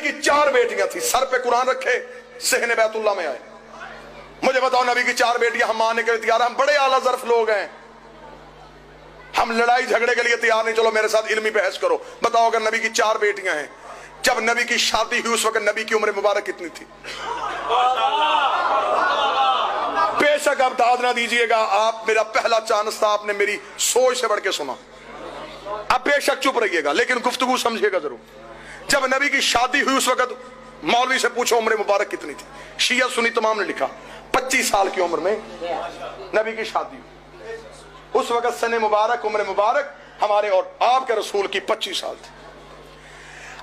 کی 4 بیٹیاں تھی، سر پہ قرآن رکھے صحن بیت اللہ میں آئے. مجھے بتاؤ نبی کی 4 بیٹیاں ہم ماننے کے لیے تیار ہیں؟ ہم بڑے اعلیٰ ظرف لوگ ہیں، ہم لڑائی جھگڑے کے لیے تیار نہیں. چلو میرے ساتھ علمی بحث کرو، بتاؤ اگر نبی کی 4 بیٹیاں ہیں، جب نبی کی شادی ہوئی اس وقت نبی کی عمر مبارک کتنی تھی؟ بے شک آپ داد نہ دیجئے گا، آپ میرا پہلا چانس تھا، آپ نے میری سوچ سے بڑھ کے سنا. آپ بے شک چپ رہیے گا لیکن گفتگو سمجھے گا ضرور. جب نبی کی شادی ہوئی اس وقت مولوی سے پوچھو عمر مبارک کتنی تھی. شیعہ سنی تمام نے لکھا 25 سال کی عمر میں نبی کی شادی ہوئی. اس وقت سن مبارک عمر مبارک ہمارے اور آپ کے رسول کی 25 سال تھی.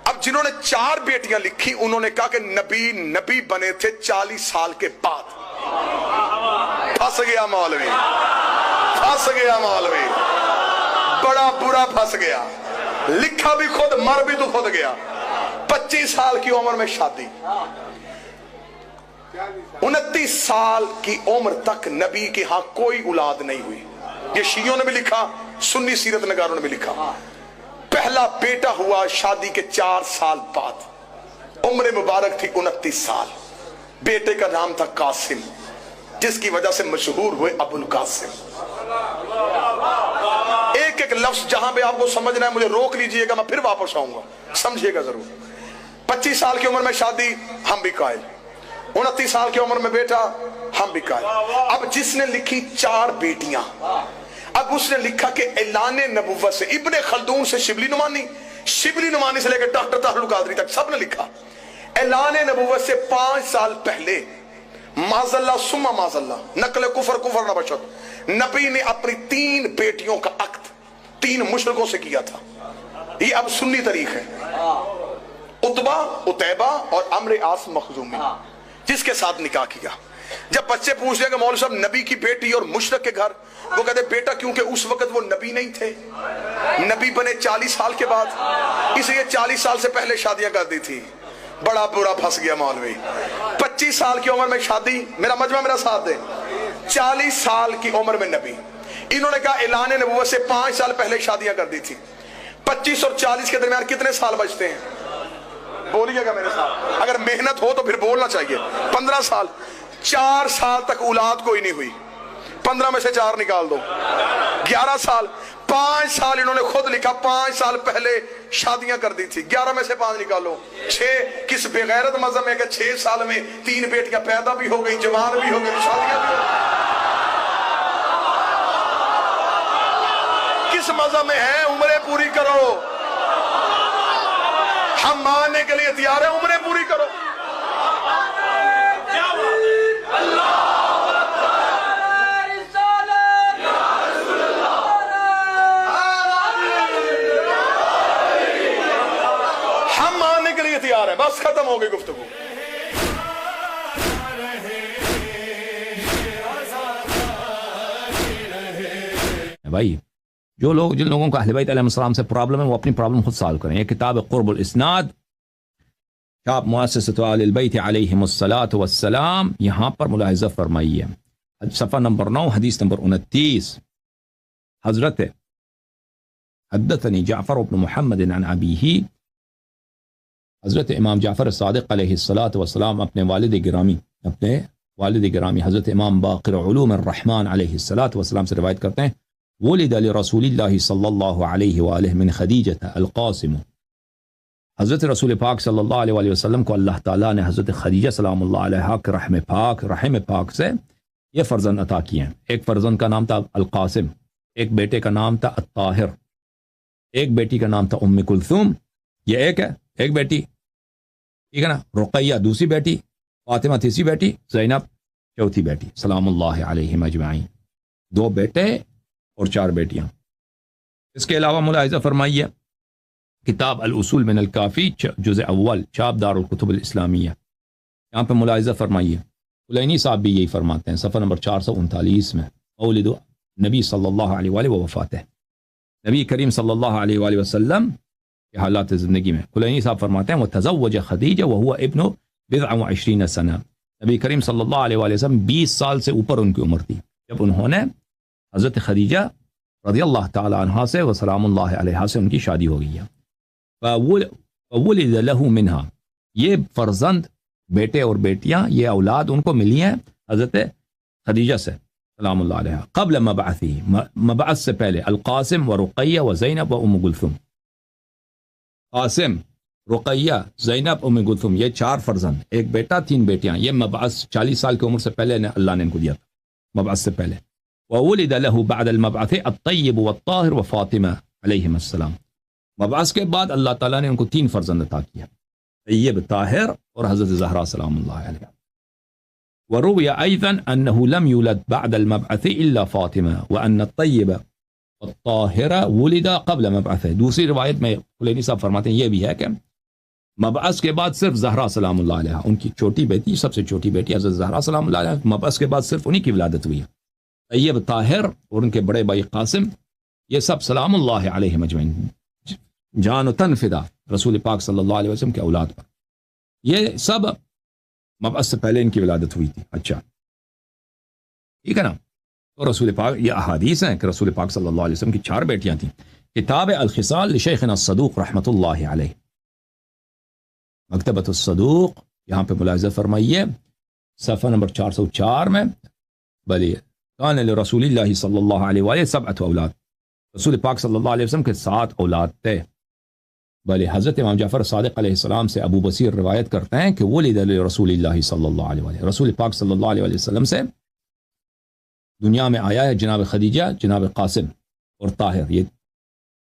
اب جنہوں نے 4 بیٹیاں لکھی انہوں نے کہا کہ نبی بنے تھے 40 سال کے بعد. پھنس گیا مولوی، پھنس گیا مولوی، بڑا برا پھنس گیا. لکھا بھی خود، مر بھی تو خود گیا. 25 سال کی عمر میں شادی، 29 سال کی عمر تک نبی کے ہاں کوئی اولاد نہیں ہوئی. یہ شیعوں نے بھی لکھا، سنی سیرت نگاروں نے بھی لکھا. پہلا بیٹا ہوا شادی کے 4 سال بعد، عمر مبارک تھی 29 سال. بیٹے کا نام تھا قاسم، جس کی وجہ سے مشہور ہوئے ابو القاسم. ایک ایک لفظ جہاں پہ آپ کو سمجھنا ہے مجھے روک لیجئے گا، میں پھر واپس آؤں گا، سمجھیے گا ضرور. 25 سال کی عمر میں شادی، ہم بھی قائل. 29 سال کی عمر میں بیٹا، ہم بھی قائل. اب جس نے لکھی 4 بیٹیاں، اب اس نے لکھا کہ اعلان نبوت سے ابن خلدون سے شبلی نعمانی سے لے کے ڈاکٹر طاہر القادری تک سب نے لکھا اعلان نبوت سے 5 سال پہلے معاذ اللہ ثم معاذ اللہ، نقل کفر نہ بشد، نبی نے اپنی 3 بیٹیوں کا عقد 3 مشرکوں سے کیا تھا. یہ اب سنی تاریخ ہے. عتبہ، عتیبہ اور عمرو عاص مخزومی، جس کے ساتھ نکاح کیا. جب بچے پوچھ رہے کہ مولوی صاحب نبی کی بیٹی اور مشرک کے گھر، وہ کہتے بیٹا کیونکہ اس وقت وہ نبی نہیں تھے، نبی بنے 40 سال کے بعد، اس لیے 40 سال سے پہلے شادیاں کر دی تھی. بڑا برا پھنس گیا مولوی. 25 سال کی عمر میں شادی، میرا مجمع میرا ساتھ دے. 40 سال کی عمر میں نبی. انہوں نے کہا اعلان نبوت سے 5 سال پہلے شادیاں کر دی تھی. 25 اور 40 کے درمیان کتنے سال بچتے ہیں؟ بولیے گا میرے ساتھ، اگر محنت ہو تو پھر بولنا چاہیے. 15 سال. 4 سال تک اولاد کوئی نہیں ہوئی، 15 میں سے 4 نکال دو، 11 سال. 5 سال انہوں نے خود لکھا 5 سال پہلے شادیاں کر دی تھی، 11 میں سے 5 نکالو. 6 کس بغیرت مذہب میں کہ 6 سال میں 3 بیٹیاں پیدا بھی ہو گئی، جوان بھی ہو گئی، شادیاں بھی ہو گئی. کس مذہب میں ہے؟ عمریں پوری کرو، ہم ماننے کے لیے تیار ہیں، عمریں پوری کرو. ہم ماننے کے لیے تیار ہیں، بس ختم ہو گئی گفتگو. بھائی جن لوگوں کا اہل بیت علیہ السلام سے پرابلم ہے وہ اپنی پرابلم خود سالو کریں. یہ کتاب قرب الاسناد، چاپ مؤسسۃ آل البیت علیہم الصلاۃ والسلام، یہاں پر ملاحظہ فرمائیے صفحہ نمبر 9 حدیث نمبر 29. حضرت حدثنی جعفر بن محمد عن ابیہ، حضرت امام جعفر صادق علیہ الصلاۃ والسلام اپنے والد گرامی حضرت امام باقر علوم الرحمن علیہ الصلاۃ والسلام سے روایت کرتے ہیں، ولد لرسول اللہ صلی اللہ علیہ وآلہ من خدیجہ القاسم. حضرت رسول پاک صلی اللہ علیہ وآلہ وسلم کو اللہ تعالیٰ نے حضرت خدیجہ سلام اللہ علیہا کے رحم پاک سے یہ فرزند عطا کیے ہیں. ایک فرزند کا نام تھا القاسم، ایک بیٹے کا نام تھا الطاہر، ایک بیٹی کا نام تھا ام کلثوم. یہ ایک بیٹی، ٹھیک ہے نا، رقیہ دوسری بیٹی، فاطمہ تیسری بیٹی، زینب چوتھی بیٹی، سلام اللہ علیہم اجمعین. 2 بیٹے اور 4 بیٹیاں. اس کے علاوہ ملاحظہ فرمائیے کتاب الاصول من الکافی جزء اول، چاپ دار الکتب الاسلامیہ، یہاں پہ ملاحظہ فرمائیے کلینی صاحب بھی یہی فرماتے ہیں صفحہ نمبر 439 میں، مولد نبی صلی اللہ علیہ وآلہ وفات ہے، نبی کریم صلی اللہ علیہ وآلہ وسلم کے حالات زندگی میں. کلینی صاحب فرماتے ہیں وتزوج خدیجہ وهو ابن 29 سنہ، نبی کریم صلی اللہ علیہ وآلہ وسلم 20 سال سے اوپر ان کی عمر تھی جب انہوں نے حضرت خدیجہ رضی اللہ تعالی عنہا سے وسلام اللہ علیہا سے ان کی شادی ہو گئی ہے. فولد له منها، یہ فرزند بیٹے اور بیٹیاں یہ اولاد ان کو ملی ہیں حضرت خدیجہ سے سلام اللہ علیہ قبل مبعثی، مبعث سے پہلے، القاسم و رقیہ و زینب و ام کلثوم، قاسم، رقیہ، زینب، ام کلثوم، یہ 4 فرزند، ایک بیٹا 3 بیٹیاں، یہ مبعث 40 سال کی عمر سے پہلے اللہ نے ان کو دیا تھا، مبعث سے پہلے۔ وولد له بعد المبعث الطیب والطاہر و فاطمہ علیہم السلام، مبعث کے بعد اللہ تعالیٰ نے ان کو 3 فرزند عطا کیا، طیب، طاہر اور حضرت زہرا سلام اللہ علیہ۔ وروي أيضا أنه لم يولد بعد المبعث إلا فاطمة وأن الطيب الطاهر ولد قبل مبعثه۔ دوسری روایت میں کلینی صاحب فرماتے ہیں یہ بھی ہے کہ مبعث کے بعد صرف زہرا سلام اللہ علیہ، ان کی چھوٹی بیٹی، سب سے چھوٹی بیٹی حضرت زہرا سلام اللہ علیہ، مبعث کے بعد صرف انہی کی ولادت ہوئی ہے۔ طیب، طاہر اور ان کے بڑے بھائی قاسم، یہ سب سلام اللہ علیہ مجمعین، جان و تن فدا رسول پاک صلی اللہ علیہ وسلم کے اولاد پر، یہ سب مبعث سے پہلے ان کی ولادت ہوئی تھی۔ اچھا ٹھیک ہے نا، تو رسول پاک، یہ احادیث ہیں کہ رسول پاک صلی اللہ علیہ وسلم کی 4 بیٹیاں تھیں۔ کتاب الخصال لشیخنا الصدوق رحمۃ اللہ علیہ، مکتبۃ الصدوق، یہاں پہ ملاحظہ فرمائیے صفحہ نمبر 404 میں، بلی کان لرسول اللہ صلی اللہ علیہ وآلہ 7 اولاد، رسول پاک صلی اللہ علیہ وسلم کے 7 اولاد تھے۔ بلے حضرت امام جعفر صادق علیہ السلام سے ابو بصیر روایت کرتے ہیں کہ ولد رسول اللہ صلی اللہ علیہ وآلہ، رسول پاک صلی اللہ علیہ وسلم سے دنیا میں آیا ہے جناب خدیجہ، جناب قاسم اور طاہر، یہ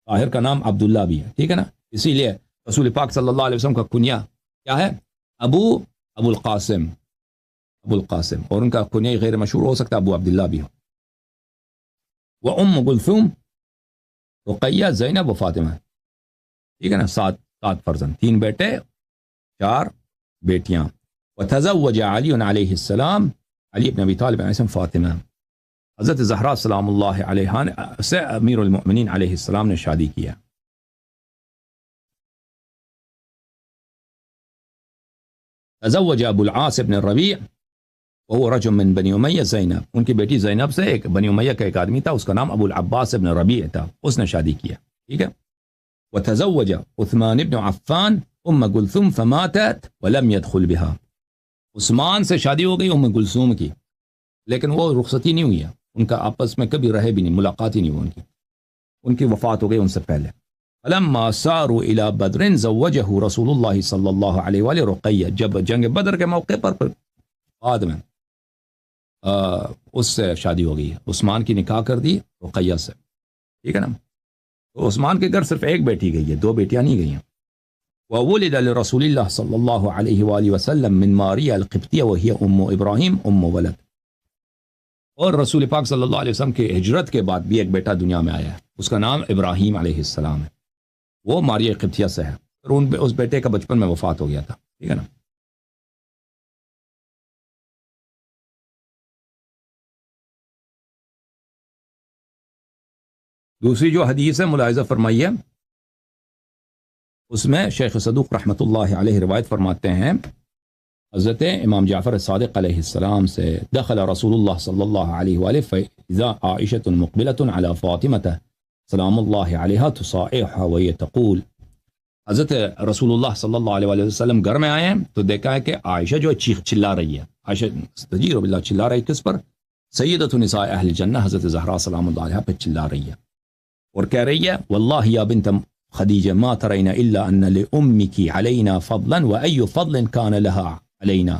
طاہر کا نام عبداللہ بھی ہے، ٹھیک ہے نا، اسی لیے رسول پاک صلی اللہ علیہ وسلم کا کنیا کیا ہے؟ ابو القاسم، ابو القاسم، اور ان کا کنیا غیر مشہور ہو سکتا ہے ابو عبداللہ بھی ہو۔ وہ ام کلثوم، رقیہ، زینب و فاطمہ، ٹھیک ہے نا، 7 فرزند، 3 بیٹے 4 بیٹیاں۔ وتزوج علی علیہ السلام، علی بن ابی طالب علیہ السلام، فاطمہ، حضرت زہرا سلام اللہ علیہ سے امیر المؤمنین علیہ السلام نے شادی کیا۔ تزوج ابو العاص بن الربیع وهو رجل من بنی امیہ زینب، ان کی بیٹی زینب سے ایک بنی امیہ کا ایک آدمی تھا، اس کا نام ابو العباس بن ربیع تھا، اس نے شادی کیا، ٹھیک ہے۔ وتزوج عثمان بن عفان ام کلثوم فماتت ولم يدخل بها، عثمان سے شادی ہو گئی ام کلثوم کی، لیکن وہ رخصتی نہیں ہوئی ہے، ان کا آپس میں کبھی رہے بھی نہیں، ملاقات ہی نہیں ہوئی ان کی وفات ہو گئی ان سے پہلے۔ فلما ساروا الى بدر زوجه رسول اللہ صلی اللہ علیہ وآلہ رقیہ، جب جنگ بدر کے موقع پر بعد میں اس سے شادی ہو گئی، عثمان کی نکاح کر دی رقیہ سے، ٹھیک ہے نا۔ تو عثمان کے گھر صرف ایک بیٹی گئی ہے، 2 بیٹیاں نہیں گئی ہیں۔ وولد لرسول اللہ صلی اللہ علیہ وآلہ وسلم من ماریہ القبطیہ وہی ام ابراہیم ام ولد، اور رسول پاک صلی اللہ علیہ وسلم کے ہجرت کے بعد بھی ایک بیٹا دنیا میں آیا ہے، اس کا نام ابراہیم علیہ السلام ہے، وہ ماریہ قبطیہ سے ہے، اور اس بیٹے کا بچپن میں وفات ہو گیا تھا، ٹھیک ہے نا۔ دوسری جو حدیث ہے ملاحظہ فرمائیے، اس میں شیخ صدوق رحمۃ اللہ علیہ روایت فرماتے ہیں حضرت امام جعفر صادق علیہ السلام سے، دخل رسول اللہ صلی اللہ علیہ وآلہ فإذا عائشة مقبلة على فاطمة سلام اللہ علیہ تصائحها وهي تقول، حضرت رسول اللہ صلی اللہ علیہ وآلہ وسلم گھر میں آئے ہیں تو دیکھا ہے کہ عائشہ جو چلا رہی ہے، عائشہ استجیر باللہ چلا رہی، کس پر؟ سیدۃ نساء اہل جنہ، حضرت زہرا سلام اللہ علیہ پہ چلا رہی ہے، اور کہہ رہی ہے واللہ یا بنت خدیجہ ما ترین الا ان لامک علینا فضلا واي فضل كان لها علینا